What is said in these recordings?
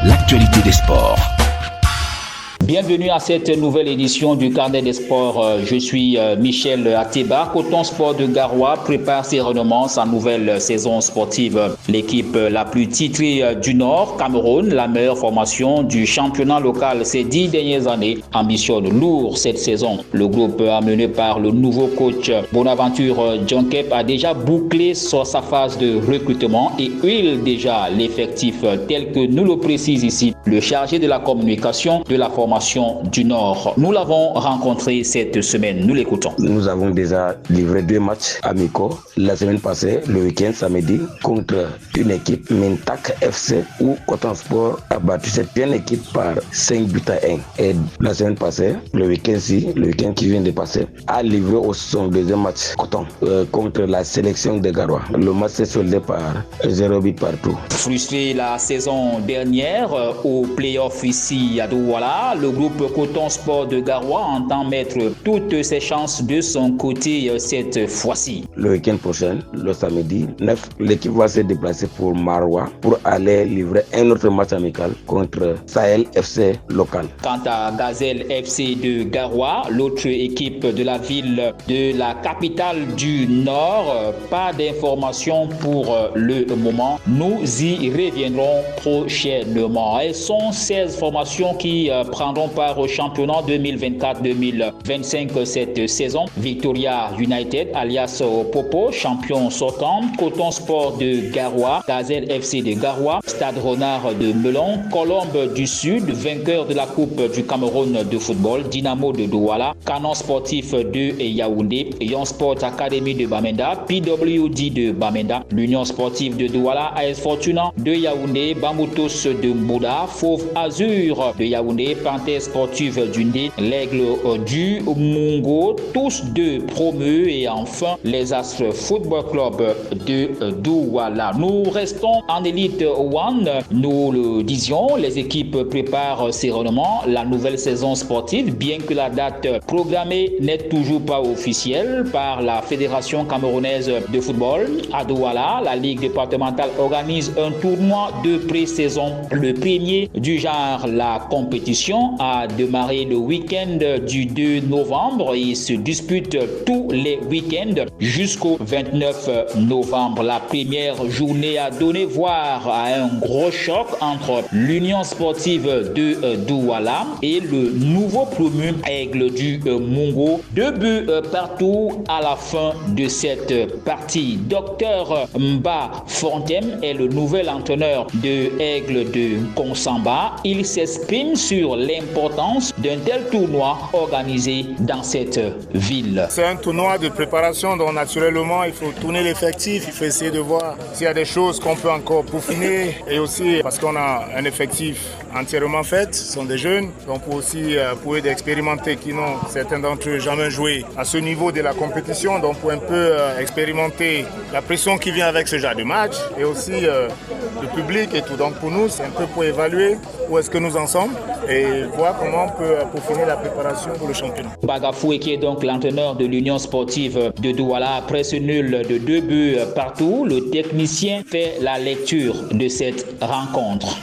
L'actualité des sports. Bienvenue à cette nouvelle édition du Carnet des Sports. Je suis Michel Ateba. Coton Sport de Garoua prépare sérénement sa nouvelle saison sportive. L'équipe la plus titrée du Nord, Cameroun, la meilleure formation du championnat local ces 10 dernières années, ambitionne lourd cette saison. Le groupe amené par le nouveau coach Bonaventure Djonkep a déjà bouclé sur sa phase de recrutement et huile déjà l'effectif tel que nous le précise ici le chargé de la communication de la formation du Nord. Nous l'avons rencontré cette semaine. Nous l'écoutons. Nous avons déjà livré 2 matchs amicaux la semaine passée, le week-end samedi, contre une équipe Mintak FC où Coton Sport a battu cette bien équipe par 5 buts à 1. Et la semaine passée, le week-end qui vient de passer, a livré son deuxième match Coton contre la sélection de Garoua. Le match s'est soldé par 0 but partout. Frustré la saison dernière au play-off ici à Douala, le groupe Coton Sport de Garoua entend mettre toutes ses chances de son côté cette fois-ci. Le week-end prochain, le samedi 9, l'équipe va se déplacer pour Maroua pour aller livrer un autre match amical contre Sahel FC local. Quant à Gazelle FC de Garoua, l'autre équipe de la ville de la capitale du Nord, pas d'informations pour le moment. Nous y reviendrons prochainement. Elles sont 16 formations qui prendront part au championnat 2024-2025 cette saison. Victoria United, alias Popo, champion sortant. Coton Sport de Garoua, Gazelle FC de Garoua, Stade Renard de Melon, Colombe du Sud, vainqueur de la Coupe du Cameroun de football, Dynamo de Douala, Canon Sportif de Yaoundé, Yon Sport Academy de Bamenda, PWD de Bamenda, l'Union Sportive de Douala, AS Fortuna de Yaoundé, Bamboutos de Mbouda, Fauve Azur de Yaoundé, Panthère Sportive du Ndé, l'Aigle du Mungo, tous deux promus, et enfin les Astres Football Club de Douala. Nous restons en Elite One. Nous le disions, les équipes préparent sérénement la nouvelle saison sportive, bien que la date programmée n'est toujours pas officielle par la Fédération camerounaise de football. À Douala, la Ligue départementale organise un tournoi de pré-saison, le premier du genre. La compétition a démarré le week-end du 2 novembre et se dispute tous les week-ends jusqu'au 29 novembre. La première journée a donné voix à un gros choc entre l'Union Sportive de Douala et le nouveau promu Aigle du Mungo. 2 buts partout à la fin de cette partie. Docteur Mba Fontem est le nouvel entraîneur de Aigle de Konsamba. Il s'exprime sur l'importance d'un tel tournoi organisé dans cette ville. C'est un tournoi de préparation, donc naturellement il faut tourner l'effectif, il faut essayer de voir s'il y a des choses qu'on peut encore peaufiner, et aussi parce qu'on a un effectif entièrement fait, ce sont des jeunes, donc pour d'expérimenter qui n'ont certains d'entre eux jamais joué à ce niveau de la compétition, donc pour un peu expérimenter la pression qui vient avec ce genre de match, et aussi le public et tout. Donc pour nous c'est un peu pour évaluer où est-ce que nous en sommes et voir comment on peut peaufiner la préparation pour le championnat. Bagafoué, qui est donc l'entraîneur de l'Union Sportive de Douala, après ce nul de 2 buts partout, le technicien fait la lecture de cette rencontre.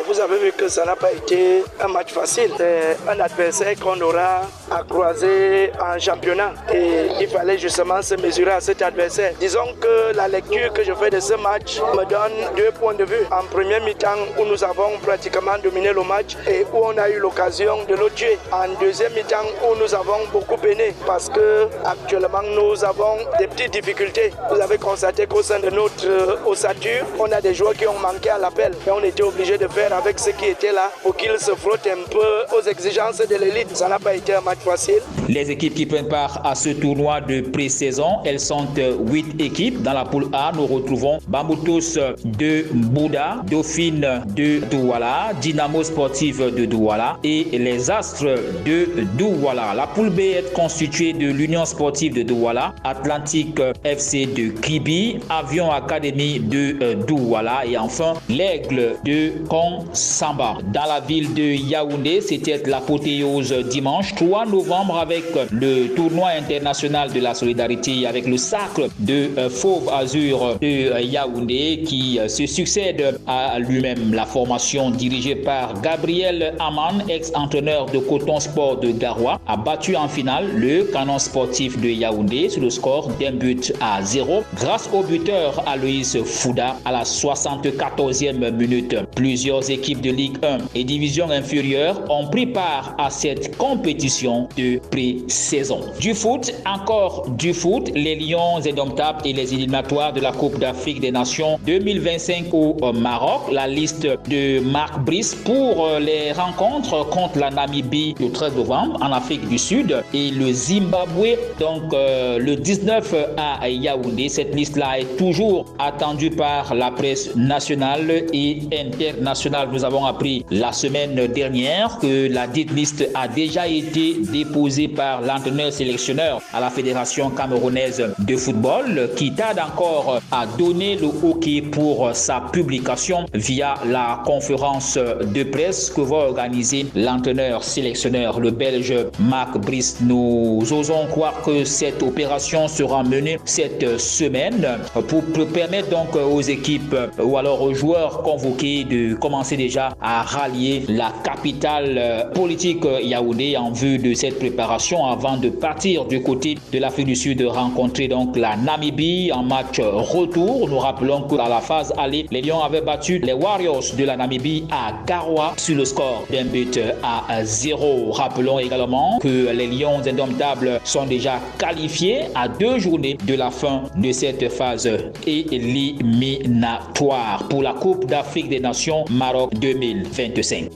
Vous avez vu que ça n'a pas été un match facile. C'est un adversaire qu'on aura à croiser en championnat. Et il fallait justement se mesurer à cet adversaire. Disons que la lecture que je fais de ce match me donne 2 points de vue. En première mi-temps, où nous avons pratiquement dominé le match et où on a eu l'occasion de le tuer. En deuxième mi-temps, où nous avons beaucoup peiné parce que actuellement nous avons des petites difficultés. Vous avez constaté qu'au sein de notre ossature, on a des joueurs qui ont manqué à l'appel. Et on était obligé de faire avec ceux qui étaient là pour qu'ils se frottent un peu aux exigences de l'élite. Ça n'a pas été un match facile. Les équipes qui prennent part à ce tournoi de pré-saison, elles sont 8 équipes. Dans la poule A, nous retrouvons Bamboutos de Mbouda, Dauphine de Douala, Dynamo Sportive de Douala et les Astres de Douala. La poule B est constituée de l'Union Sportive de Douala, Atlantique FC de Kribi, Avion Academy de Douala et enfin l'Aigle de Konsamba. Dans la ville de Yaoundé, c'était l'apothéose dimanche. 3 3 novembre avec le tournoi international de la solidarité avec le Sacre de Fauve Azur de Yaoundé qui se succède à lui-même. La formation dirigée par Gabriel Aman, ex-entraîneur de Coton Sport de Garoua, a battu en finale le Canon sportif de Yaoundé sur le score d'1-0 grâce au buteur Aloïs Fouda à la 74e minute. Plusieurs équipes de Ligue 1 et division inférieure ont pris part à cette compétition de pré-saison. Du foot, encore du foot, les Lions indomptables et les éliminatoires de la Coupe d'Afrique des Nations 2025 au Maroc. La liste de Marc Brice pour les rencontres contre la Namibie le 13 novembre en Afrique du Sud et le Zimbabwe donc le 19 à Yaoundé. Cette liste-là est toujours attendue par la presse nationale et internationale. Nous avons appris la semaine dernière que la dite liste a déjà été déposée par l'entraîneur sélectionneur à la Fédération camerounaise de football qui tarde encore à donner le OK pour sa publication via la conférence de presse que va organiser l'entraîneur sélectionneur, le Belge Marc Brice. Nous osons croire que cette opération sera menée cette semaine pour permettre donc aux équipes ou alors aux joueurs convoqués de commencer déjà à rallier la capitale politique Yaoundé en vue de cette préparation avant de partir du côté de l'Afrique du Sud rencontrer donc la Namibie en match retour. Nous rappelons que dans la phase aller, les Lions avaient battu les Warriors de la Namibie à Garoua sur le score d'1-0. Rappelons également que les Lions indomptables sont déjà qualifiés à 2 journées de la fin de cette phase éliminatoire pour la Coupe d'Afrique des Nations Maroc 2025.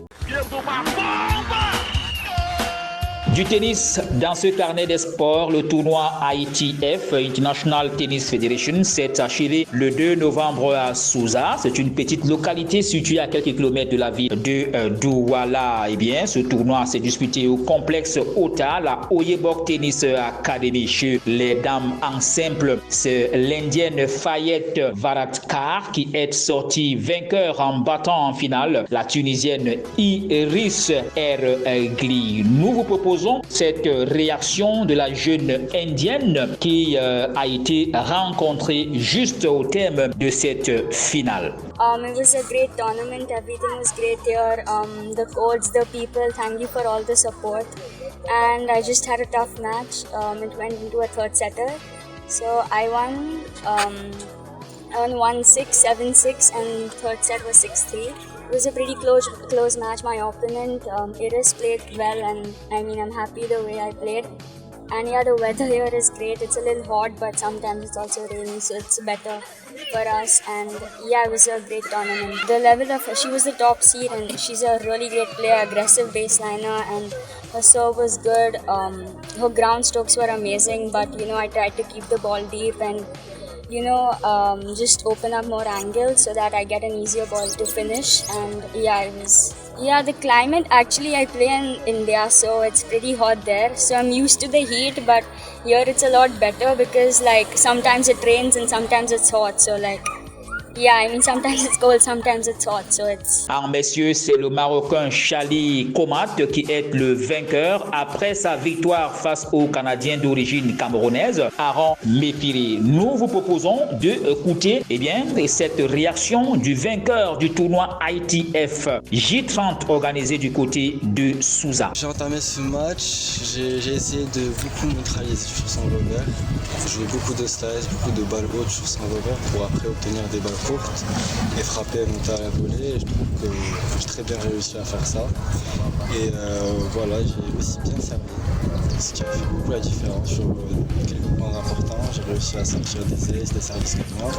Du tennis, dans ce carnet des sports, le tournoi ITF, International Tennis Federation, s'est achevé le 2 novembre à Souza. C'est une petite localité située à quelques kilomètres de la ville de Douala. Eh bien, ce tournoi s'est disputé au complexe Ota, la Oyebok Tennis Academy. Chez les dames en simple, c'est l'Indienne Fayette Varatkar qui est sortie vainqueur en battant en finale la Tunisienne Iris Ergli. Nous vous proposons cette réaction de la jeune indienne qui a été rencontrée juste au terme de cette finale. It was a great tournament. Everything was great here. The coach, the people, thank you for all the support. And I just had a tough match. It went into a third setter. So I won 1-6, 7-6 and third set was 6-3. It was a pretty close match. My opponent, Iris, played well and I'm happy the way I played. And yeah, the weather here is great. It's a little hot, but sometimes it's also rainy, so it's better for us. And yeah, it was a great tournament. The level of she was the top seed, and she's a really great player, aggressive baseliner, and her serve was good. Her ground strokes were amazing, but I tried to keep the ball deep and just open up more angles so that I get an easier ball to finish. And the climate, actually I play in India, so it's pretty hot there, so I'm used to the heat, but here it's a lot better because sometimes it rains and sometimes it's hot, so sometimes it's cold, sometimes it's hot, so it's... En messieurs, c'est le Marocain Chali Komat qui est le vainqueur après sa victoire face au Canadien d'origine camerounaise, Aaron Mépiri. Nous vous proposons d'écouter cette réaction du vainqueur du tournoi ITF J30 organisé du côté de Souza. J'ai entamé ce match, j'ai essayé de beaucoup neutraliser sur son revers. J'ai joué beaucoup de slices, beaucoup de balles hautes sur son revers pour après obtenir des balles courte et frapper et monter à la volée. Et je trouve que j'ai très bien réussi à faire ça. Et j'ai aussi bien servi, ce qui a fait beaucoup la différence sur quelques points importants. J'ai réussi à sortir des aces, des services gagnants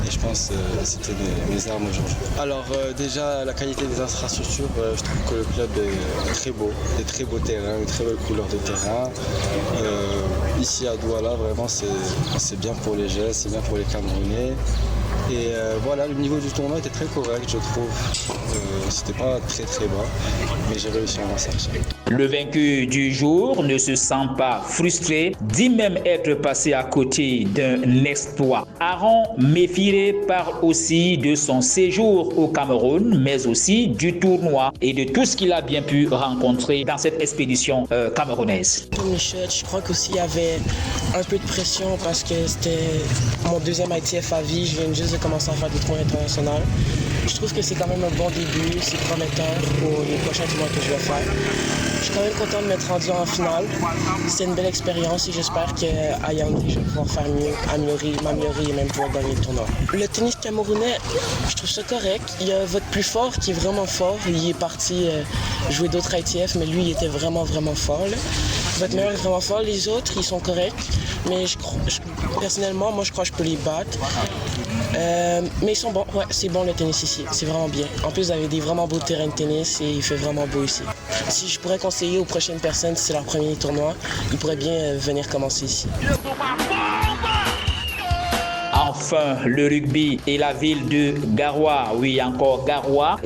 et je pense que c'était mes armes aujourd'hui. Alors déjà, la qualité des infrastructures, je trouve que le club est très beau, des très beaux terrains, une très belle couleur de terrain. ici à Douala, vraiment c'est bien pour les jeunes, c'est bien pour les Camerounais. Et voilà, le niveau du tournoi était très correct, je trouve. C'était pas très très bas, mais j'ai réussi à m'en sortir. Le vaincu du jour ne se sent pas frustré, dit même être passé à côté d'un exploit. Aaron Mefire parle aussi de son séjour au Cameroun, mais aussi du tournoi et de tout ce qu'il a bien pu rencontrer dans cette expédition camerounaise. Michel, je crois qu'aussi il y avait un peu de pression parce que c'était mon deuxième ITF à vie. Je viens juste de commencer à faire des tournois internationaux. Je trouve que c'est quand même un bon début, c'est prometteur pour les prochains tournois que je vais faire. Je suis quand même content de m'être rendu en finale. C'est une belle expérience et j'espère qu'à Yaoundé, je vais pouvoir faire mieux, m'améliorer et même pouvoir gagner le tournoi. Le tennis camerounais, je trouve ça correct. Il y a votre plus fort qui est vraiment fort. Il est parti jouer d'autres ITF, mais lui, il était vraiment, vraiment fort. Là. Votre meilleur est vraiment fort. Les autres, ils sont corrects. Mais personnellement, moi, je crois que je peux les battre. Mais ils sont bons. Ouais, c'est bon le tennis ici. C'est vraiment bien. En plus, vous avez des vraiment beaux terrains de tennis et il fait vraiment beau ici. Si je pourrais conseiller aux prochaines personnes, si c'est leur premier tournoi, ils pourraient bien venir commencer ici. Enfin, le rugby et la ville de Garoua, oui encore Garoua,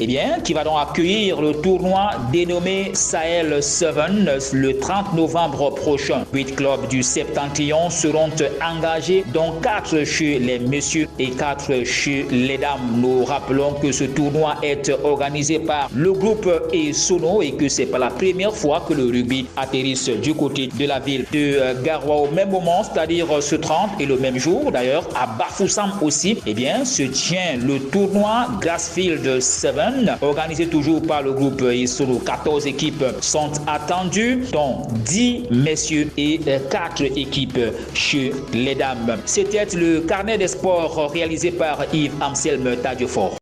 qui va donc accueillir le tournoi dénommé Sahel 7 le 30 novembre prochain. 8 clubs du Septentrion seront engagés, dont 4 chez les messieurs et 4 chez les dames. Nous rappelons que ce tournoi est organisé par le groupe Esono et que c'est pas la première fois que le rugby atterrisse du côté de la ville de Garoua au même moment, c'est-à-dire ce 30 et le même jour d'ailleurs à Bafoussam aussi, se tient le tournoi Grassfield 7, organisé toujours par le groupe Esono. 14 équipes sont attendues, dont 10 messieurs et 4 équipes chez les dames. C'était le carnet des sports réalisé par Yves Anselme Tadiofort.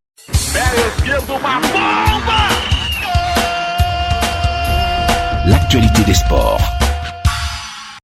L'actualité des sports.